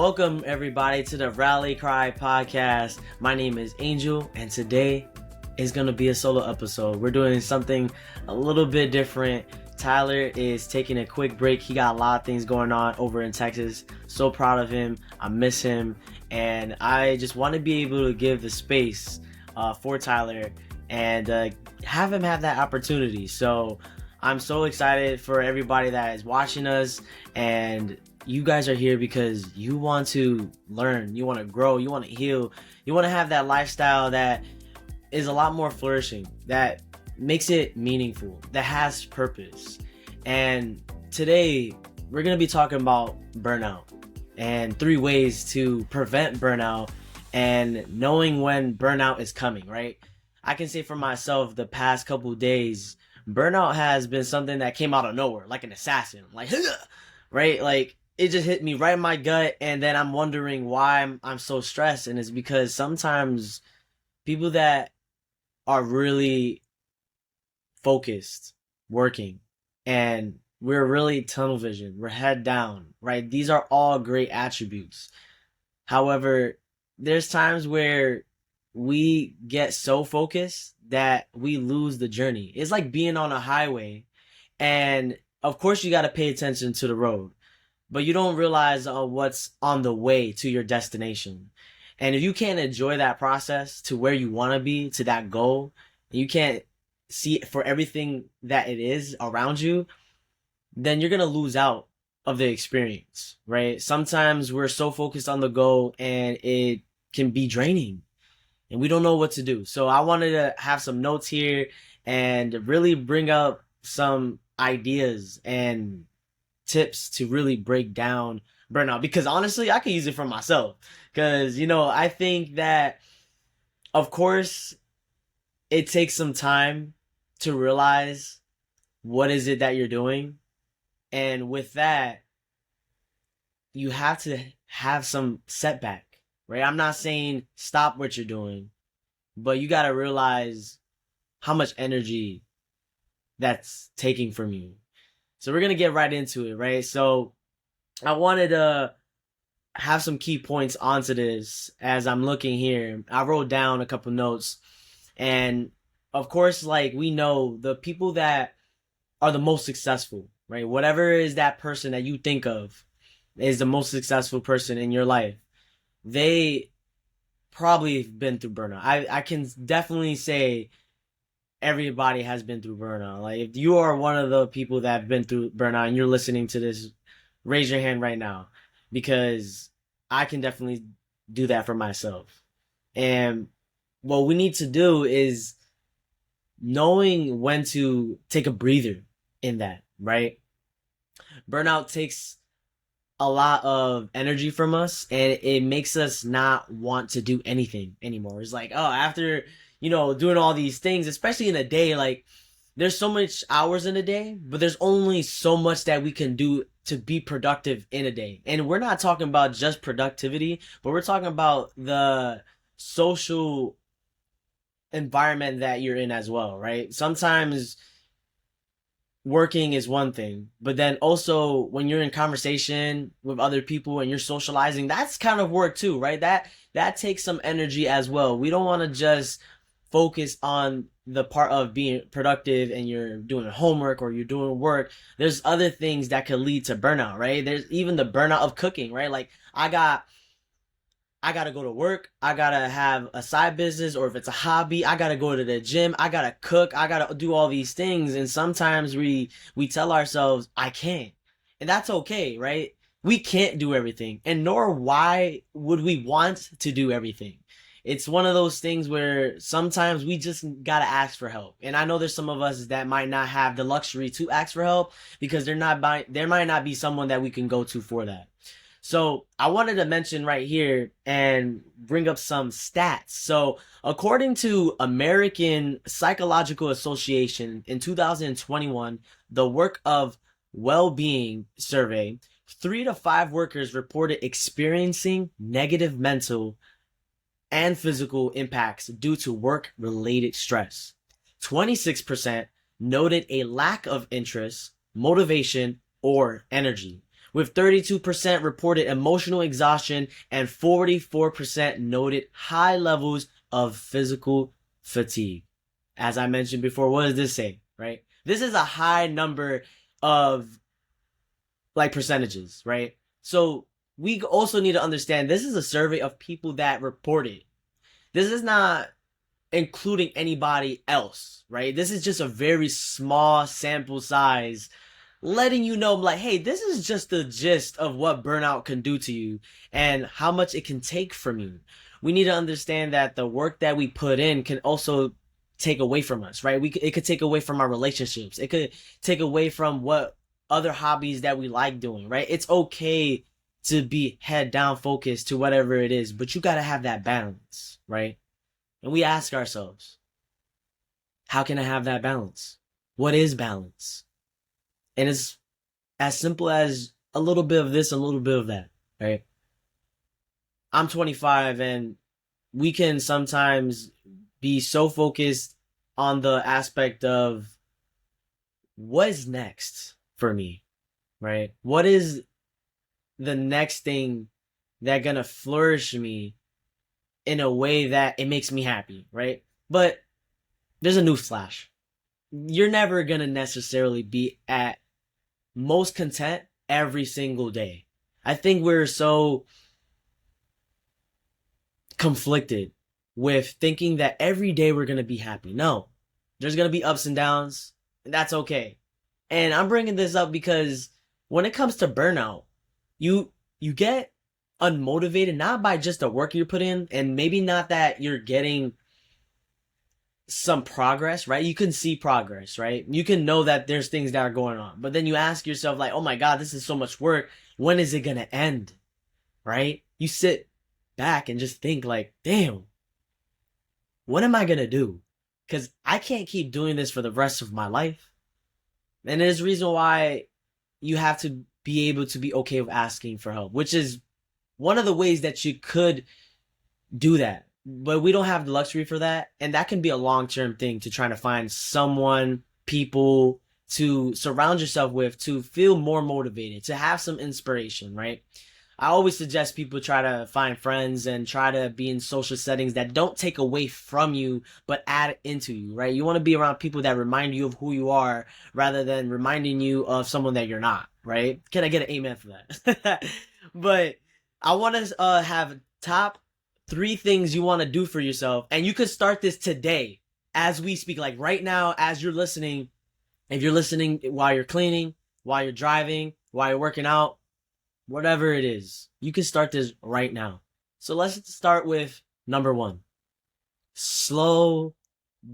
Welcome everybody to the Rally Cry podcast. My name is Angel and today is going to be a solo episode. We're doing something a little bit different. Tyler is taking a quick break. He got a lot of things going on over in Texas. So proud of him. I miss him. And I just want to be able to give the space for Tyler and have him have that opportunity. So I'm so excited for everybody that is watching us, and you guys are here because you want to learn, you want to grow, you want to heal, you want to have that lifestyle that is a lot more flourishing, that makes it meaningful, that has purpose. And today we're going to be talking about burnout and 3 ways to prevent burnout and knowing when burnout is coming, right? I can say for myself, the past couple days, burnout has been something that came out of nowhere, like an assassin, like, right? Like, it just hit me right in my gut, and then I'm wondering why I'm so stressed, and it's because sometimes people that are really focused, working, and we're really tunnel vision, we're head down, right? These are all great attributes. However, there's times where we get so focused that we lose the journey. It's like being on a highway, and of course you got to pay attention to the road, but you don't realize what's on the way to your destination. And if you can't enjoy that process to where you want to be, to that goal, and you can't see it for everything that it is around you, then you're going to lose out of the experience, right? Sometimes we're so focused on the goal and it can be draining and we don't know what to do. So I wanted to have some notes here and really bring up some ideas and tips to really break down burnout, because honestly I can use it for myself, because I think that of course it takes some time to realize what is it that you're doing, and with that you have to have some setback, right? I'm not saying stop what you're doing, but you got to realize how much energy that's taking from you. So we're going to get right into it, right? So I wanted to have some key points onto this as I'm looking here. I wrote down a couple notes. And of course, like, we know the people that are the most successful, right? Whatever is that person that you think of is the most successful person in your life, they probably have been through burnout. I can definitely say everybody has been through burnout. Like, if you are one of the people that have been through burnout and you're listening to this, raise your hand right now, because I can definitely do that for myself. And what we need to do is knowing when to take a breather in that, right? Burnout takes a lot of energy from us, and it makes us not want to do anything anymore. It's like, oh, after doing all these things, especially in a day, like, there's so much hours in a day, but there's only so much that we can do to be productive in a day. And we're not talking about just productivity, but we're talking about the social environment that you're in as well, right? Sometimes working is one thing, but then also when you're in conversation with other people and you're socializing, that's kind of work too, right? That takes some energy as well. We don't want to just focus on the part of being productive and you're doing homework or you're doing work. There's other things that could lead to burnout, right? There's even the burnout of cooking, right? Like, I gotta go to work, I gotta have a side business, or if it's a hobby, I gotta go to the gym, I gotta cook, I gotta do all these things. And sometimes we tell ourselves, I can't. And that's okay, right? We can't do everything, and nor why would we want to do everything. It's one of those things where sometimes we just gotta ask for help. And I know there's some of us that might not have the luxury to ask for help because there might not be someone that we can go to for that. So I wanted to mention right here and bring up some stats. So according to American Psychological Association in 2021, the Work of Well-Being survey, 3 to 5 workers reported experiencing negative mental and physical impacts due to work-related stress. 26% noted a lack of interest, motivation, or energy, with 32% reported emotional exhaustion and 44% noted high levels of physical fatigue. As I mentioned before, what does this say, right? This is a high number of like percentages, right? So we also need to understand this is a survey of people that reported. This is not including anybody else, right? This is just a very small sample size letting you know, like, hey, this is just the gist of what burnout can do to you and how much it can take from you. We need to understand that the work that we put in can also take away from us, right? It could take away from our relationships. It could take away from what other hobbies that we like doing, right? It's okay to be head down focused to whatever it is, but you got to have that balance, right? And we ask ourselves, how can I have that balance? What is balance? And it's as simple as a little bit of this, a little bit of that, right? I'm 25 and we can sometimes be so focused on the aspect of what is next for me, right? What is the next thing that gonna flourish me in a way that it makes me happy, right? But there's a newsflash. You're never gonna necessarily be at most content every single day. I think we're so conflicted with thinking that every day we're gonna be happy. No, there's gonna be ups and downs, and that's okay. And I'm bringing this up because when it comes to burnout, you get unmotivated not by just the work you put in, and maybe not that you're getting some progress, right? You can see progress, right? You can know that there's things that are going on, but then you ask yourself like, oh my God, this is so much work. When is it going to end? Right? You sit back and just think like, damn, what am I going to do? Because I can't keep doing this for the rest of my life. And there's a reason why you have to be able to be okay with asking for help, which is one of the ways that you could do that. But we don't have the luxury for that. And that can be a long-term thing to try to find someone, people to surround yourself with to feel more motivated, to have some inspiration, right? I always suggest people try to find friends and try to be in social settings that don't take away from you, but add into you, right? You want to be around people that remind you of who you are rather than reminding you of someone that you're not, right? Can I get an amen for that? But I want to have top 3 things you want to do for yourself. And you could start this today as we speak, like right now, as you're listening. If you're listening while you're cleaning, while you're driving, while you're working out, whatever it is, you can start this right now. So let's start with number 1. Slow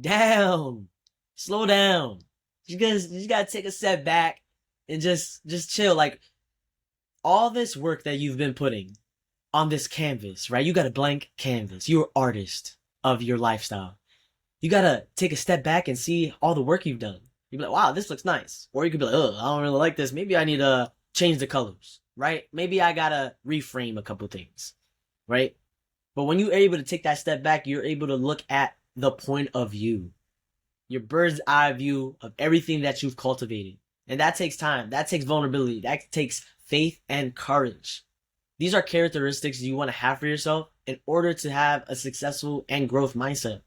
down. Slow down. You just gotta take a step back and just chill. Like all this work that you've been putting on this canvas, right? You got a blank canvas. You're an artist of your lifestyle. You gotta take a step back and see all the work you've done. You'd be like, wow, this looks nice. Or you could be like, oh, I don't really like this. Maybe I need to change the colors, right? Maybe I gotta reframe a couple things, right? But when you're able to take that step back, you're able to look at the point of view, your bird's eye view of everything that you've cultivated. And that takes time. That takes vulnerability. That takes faith and courage. These are characteristics you want to have for yourself in order to have a successful and growth mindset.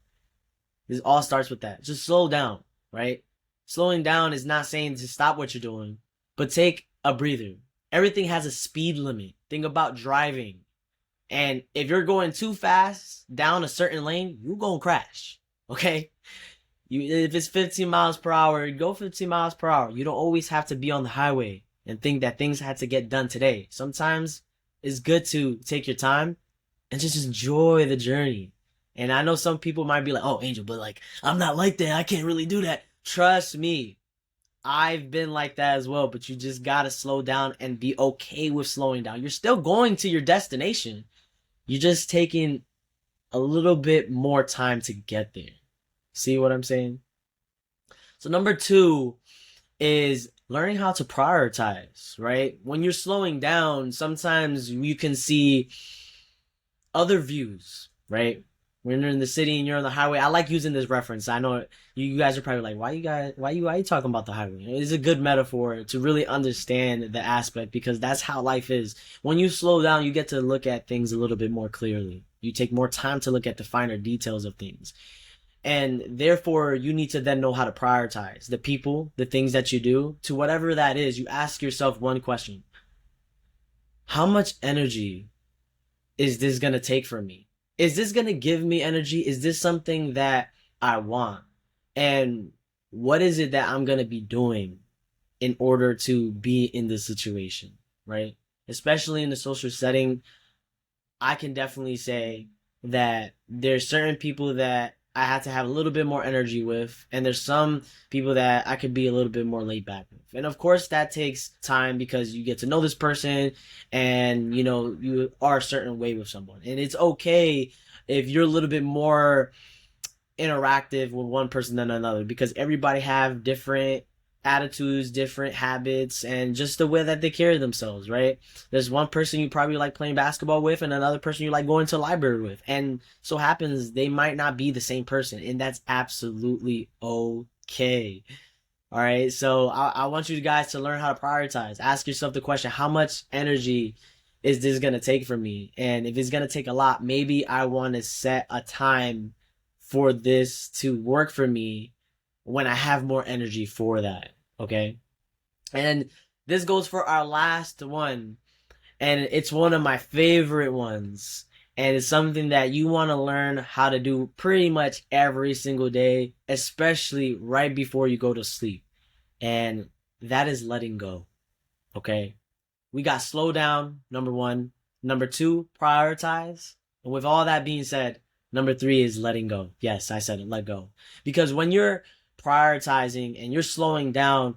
This all starts with that. Just slow down, right? Slowing down is not saying to stop what you're doing, but take a breather. Everything has a speed limit. Think about driving. And if you're going too fast down a certain lane, you're going to crash, okay? If it's 15 miles per hour, go 15 miles per hour. You don't always have to be on the highway and think that things had to get done today. Sometimes it's good to take your time and just enjoy the journey. And I know some people might be like, oh, Angel, but like, I'm not like that. I can't really do that. Trust me. I've been like that as well, but you just gotta slow down and be okay with slowing down. You're still going to your destination. You're just taking a little bit more time to get there. See what I'm saying? So number 2 is learning how to prioritize, right? When you're slowing down, sometimes you can see other views, right? when you're in the city and you're on the highway. I like using this reference. I know you guys are probably like, why you talking about the highway? It's a good metaphor to really understand the aspect, because that's how life is. When you slow down, you get to look at things a little bit more clearly. You take more time to look at the finer details of things. And therefore, you need to then know how to prioritize the people, the things that you do, to whatever that is. You ask yourself one question: how much energy is this going to take from me? Is this going to give me energy? Is this something that I want? And what is it that I'm going to be doing in order to be in this situation, right? Especially in the social setting, I can definitely say that there's certain people that I have to have a little bit more energy with, and there's some people that I could be a little bit more laid back with. And of course, that takes time because you get to know this person, and you are a certain way with someone. And it's okay if you're a little bit more interactive with one person than another, because everybody have different attitudes, different habits, and just the way that they carry themselves, right? There's one person you probably like playing basketball with and another person you like going to the library with, and so happens they might not be the same person, and that's absolutely okay. All right, so I want you guys to learn how to prioritize. Ask yourself the question: how much energy is this gonna take from me? And if it's gonna take a lot, maybe I want to set a time for this to work for me when I have more energy for that. Okay. And this goes for our last one. And it's one of my favorite ones. And it's something that you want to learn how to do pretty much every single day, especially right before you go to sleep. And that is letting go. Okay. We got slow down, number one. Number two, prioritize. And with all that being said, number three is letting go. Yes, I said it, let go. Because when you're prioritizing and you're slowing down,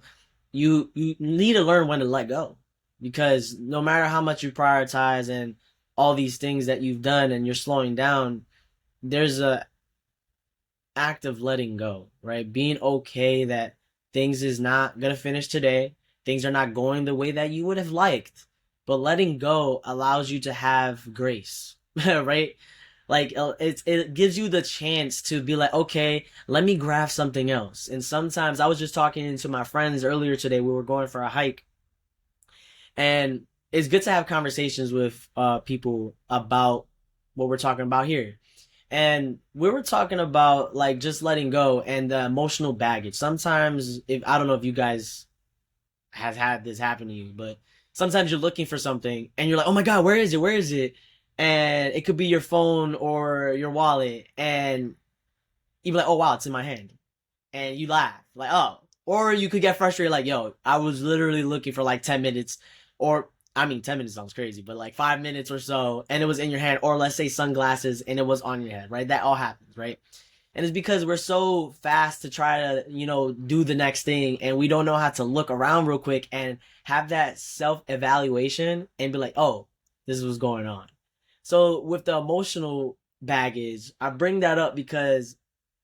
you need to learn when to let go. Because no matter how much you prioritize and all these things that you've done and you're slowing down, there's a act of letting go, right? Being okay that things is not gonna finish today. Things are not going the way that you would have liked. But letting go allows you to have grace, right? Like it gives you the chance to be like, okay, let me grab something else. And sometimes I was just talking to my friends earlier today. We were going for a hike, and it's good to have conversations with people about what we're talking about here. And we were talking about like just letting go and the emotional baggage. Sometimes, if I don't know if you guys has had this happen to you, but sometimes you're looking for something and you're like, oh my God, where is it? Where is it? And it could be your phone or your wallet, and you'd be like, oh wow, it's in my hand. And you laugh, like, oh. Or you could get frustrated, like, yo, I was literally looking for like 10 minutes, or, I mean, 10 minutes sounds crazy, but like 5 minutes or so, and it was in your hand, or let's say sunglasses, and it was on your head, right? That all happens, right? And it's because we're so fast to try to, do the next thing, and we don't know how to look around real quick and have that self-evaluation and be like, oh, this is what's going on. So with the emotional baggage, I bring that up because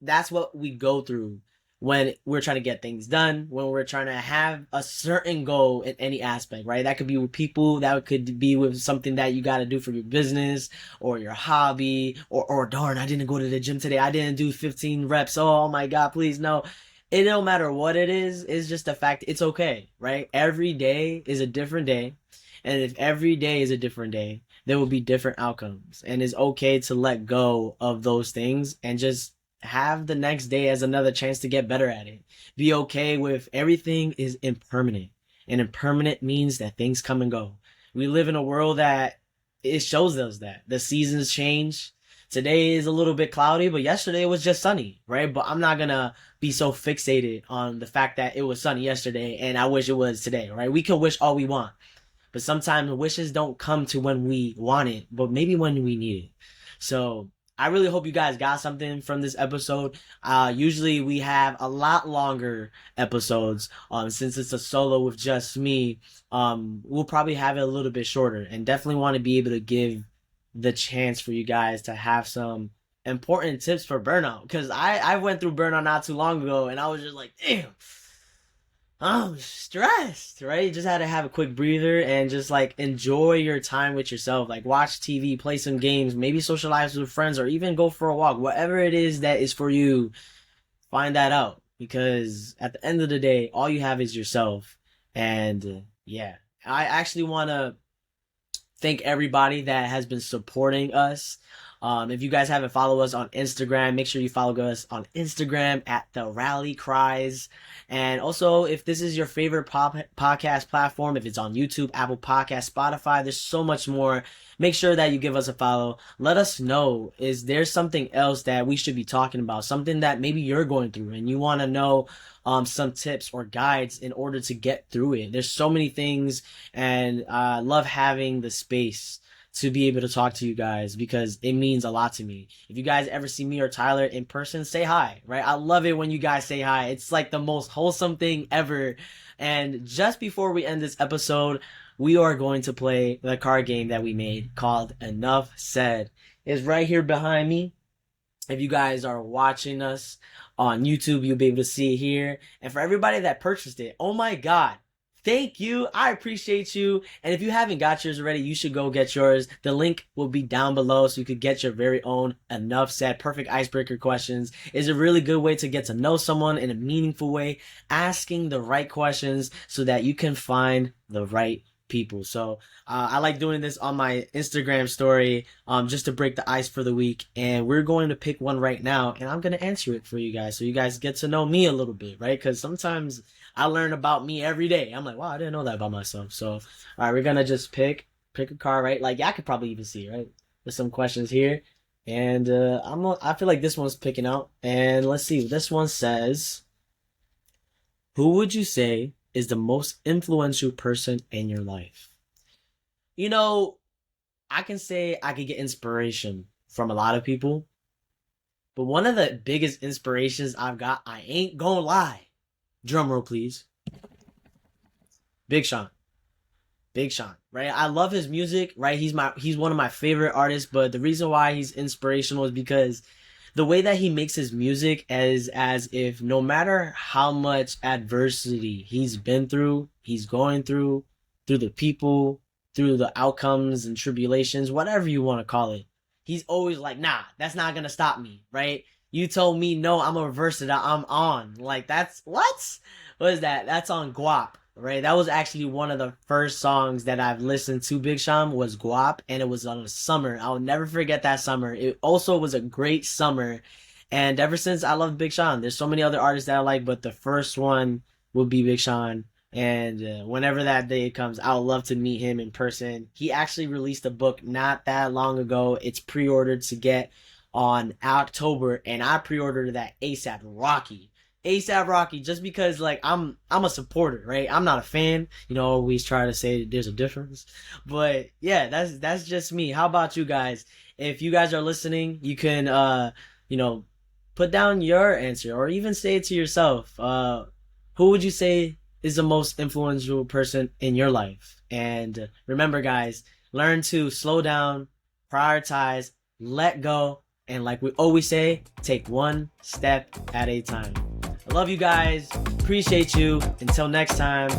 that's what we go through when we're trying to get things done, when we're trying to have a certain goal in any aspect, right? That could be with people, that could be with something that you got to do for your business or your hobby, or darn, I didn't go to the gym today. I didn't do 15 reps. Oh my God, please no. It don't matter what it is. It's just the fact it's okay, right? Every day is a different day. And if every day is a different day, there will be different outcomes. And it's okay to let go of those things and just have the next day as another chance to get better at it. Be okay with everything is impermanent. And impermanent means that things come and go. We live in a world that it shows us that the seasons change. Today is a little bit cloudy, but yesterday was just sunny, right? But I'm not gonna be so fixated on the fact that it was sunny yesterday and I wish it was today, right? We can wish all we want, but sometimes wishes don't come to when we want it, but maybe when we need it. So I really hope you guys got something from this episode. Usually we have a lot longer episodes. Since it's a solo with just me, we'll probably have it a little bit shorter, and definitely want to be able to give the chance for you guys to have some important tips for burnout. Because I went through burnout not too long ago, and I was just like, damn. I'm stressed, right? You just had to have a quick breather and just like enjoy your time with yourself. Like watch TV, play some games, maybe socialize with friends, or even go for a walk. Whatever it is that is for you, find that out. Because at the end of the day, all you have is yourself. And yeah, I actually want to thank everybody that has been supporting us. If you guys haven't followed us on Instagram, make sure you follow us on Instagram at the Rally Cries. And also, if this is your favorite podcast platform, if it's on YouTube, Apple Podcast, Spotify, there's so much more. Make sure that you give us a follow. Let us know, is there something else that we should be talking about? Something that maybe you're going through and you want to know some tips or guides in order to get through it. There's so many things, and I love having the space to be able to talk to you guys because it means a lot to me. If you guys ever see me or Tyler in person, say hi, right? I love it when you guys say hi. It's like the most wholesome thing ever. And just before we end this episode, we are going to play the card game that we made called Enough Said. It's right here behind me. If you guys are watching us on YouTube, you'll be able to see it here. And for everybody that purchased it, oh my God, thank you. I appreciate you. And if you haven't got yours already, you should go get yours. The link will be down below so you could get your very own Enough Said perfect icebreaker questions. It's a really good way to get to know someone in a meaningful way, asking the right questions so that you can find the right people. So I like doing this on my Instagram story just to break the ice for the week, and we're going to pick one right now, and I'm going to answer it for you guys so you guys get to know me a little bit, right? Because sometimes I learn about me every day. I'm like, wow, I didn't know that about myself. So all right, we're going to just pick a card, right? Like y'all could probably even see, right? There's some questions here, and I feel like this one's picking out. And let's see, this one says, who would you say is the most influential person in your life? You know, I can say I could get inspiration from a lot of people, but one of the biggest inspirations I've got, I ain't gonna lie, drum roll please, Big Sean. Big Sean, right? I love his music, right? He's one of my favorite artists, but the reason why he's inspirational is because the way that he makes his music is as if no matter how much adversity he's been through, he's going through the people, through the outcomes and tribulations, whatever you want to call it, he's always like, nah, that's not going to stop me, right? You told me no, I'm going to reverse it. I'm on. Like, that's, what is that? That's on Guap, right? That was actually one of the first songs that I've listened to Big Sean was Guap, and it was on a summer. I'll never forget that summer. It also was a great summer, and ever since I love Big Sean. There's so many other artists that I like, but the first one would be Big Sean. And whenever that day comes, I would love to meet him in person. He actually released a book not that long ago. It's pre-ordered to get on October, and I pre-ordered that ASAP Rocky, just because like I'm a supporter, right? I'm not a fan. You know, always try to say there's a difference. But yeah, that's just me. How about you guys? If you guys are listening, you can put down your answer or even say it to yourself. Who would you say is the most influential person in your life? And remember guys, learn to slow down, prioritize, let go, and like we always say, take one step at a time. I love you guys. Appreciate you. Until next time.